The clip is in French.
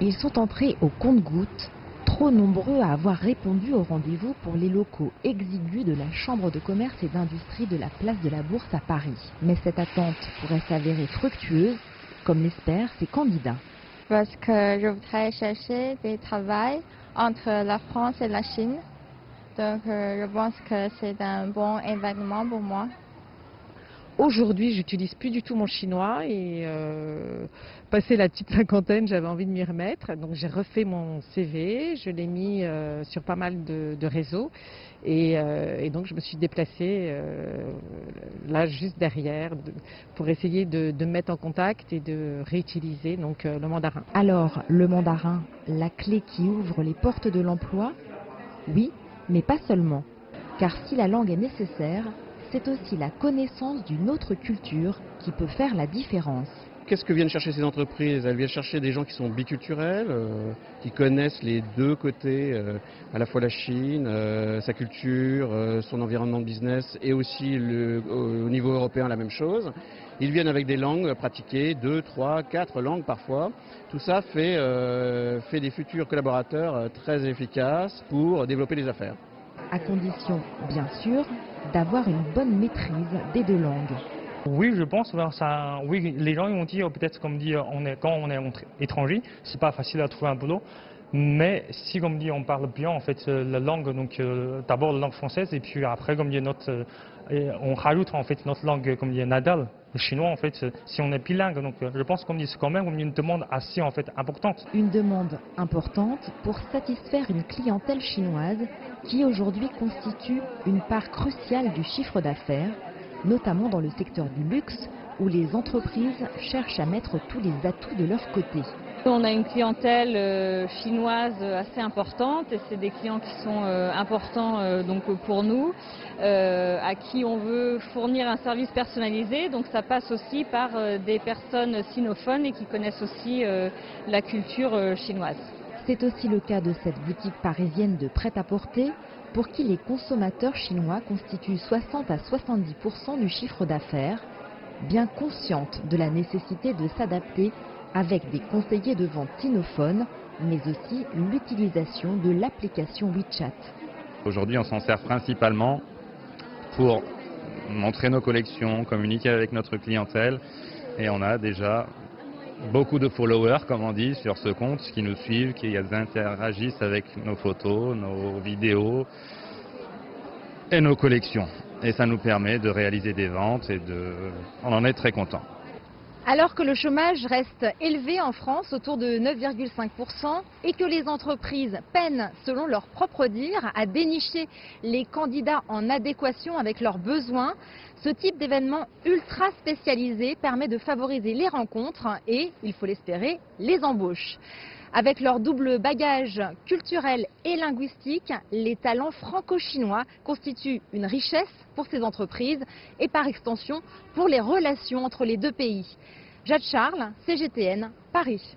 Ils sont entrés au compte-gouttes, trop nombreux à avoir répondu au rendez-vous pour les locaux exigus de la Chambre de commerce et d'industrie de la place de la Bourse à Paris. Mais cette attente pourrait s'avérer fructueuse, comme l'espèrent ces candidats. Parce que je voudrais chercher des travails entre la France et la Chine. Donc je pense que c'est un bon événement pour moi. Aujourd'hui, j'utilise plus du tout mon chinois et passé la petite cinquantaine, j'avais envie de m'y remettre. Donc j'ai refait mon CV, je l'ai mis sur pas mal de réseaux et donc je me suis déplacée là juste derrière pour essayer de me mettre en contact et de réutiliser donc le mandarin. Alors, le mandarin, la clé qui ouvre les portes de l'emploi? Oui, mais pas seulement. Car si la langue est nécessaire, c'est aussi la connaissance d'une autre culture qui peut faire la différence. Qu'est-ce que viennent chercher ces entreprises? Elles viennent chercher des gens qui sont biculturels, qui connaissent les deux côtés, à la fois la Chine, sa culture, son environnement de business et aussi au niveau européen la même chose. Ils viennent avec des langues pratiquées, 2, 3, 4 langues parfois. Tout ça fait des futurs collaborateurs très efficaces pour développer les affaires. À condition, bien sûr, d'avoir une bonne maîtrise des deux langues. Oui, je pense, oui, les gens ils vont dire peut-être comme dit, quand on est étranger, c'est pas facile à trouver un boulot. Mais si comme dit on parle bien en fait la langue, donc d'abord la langue française et puis après comme dit on rajoute en fait notre langue comme dit natale, le chinois en fait, si on est bilingue, donc je pense comme dit c'est quand même une demande assez en fait importante. Une demande importante pour satisfaire une clientèle chinoise qui aujourd'hui constitue une part cruciale du chiffre d'affaires, notamment dans le secteur du luxe où les entreprises cherchent à mettre tous les atouts de leur côté. On a une clientèle chinoise assez importante et c'est des clients qui sont importants donc pour nous, à qui on veut fournir un service personnalisé. Donc ça passe aussi par des personnes sinophones et qui connaissent aussi la culture chinoise. C'est aussi le cas de cette boutique parisienne de prêt-à-porter pour qui les consommateurs chinois constituent 60 à 70% du chiffre d'affaires, bien consciente de la nécessité de s'adapter avec des conseillers de vente sinophones, mais aussi l'utilisation de l'application WeChat. Aujourd'hui, on s'en sert principalement pour montrer nos collections, communiquer avec notre clientèle, et on a déjà beaucoup de followers, comme on dit, sur ce compte, qui nous suivent, qui interagissent avec nos photos, nos vidéos et nos collections. Et ça nous permet de réaliser des ventes et on en est très content. Alors que le chômage reste élevé en France, autour de 9,5%, et que les entreprises peinent, selon leur propre dire, à dénicher les candidats en adéquation avec leurs besoins, ce type d'événement ultra spécialisé permet de favoriser les rencontres et, il faut l'espérer, les embauches. Avec leur double bagage culturel et linguistique, les talents franco-chinois constituent une richesse pour ces entreprises et par extension pour les relations entre les deux pays. Jade Charles, CGTN, Paris.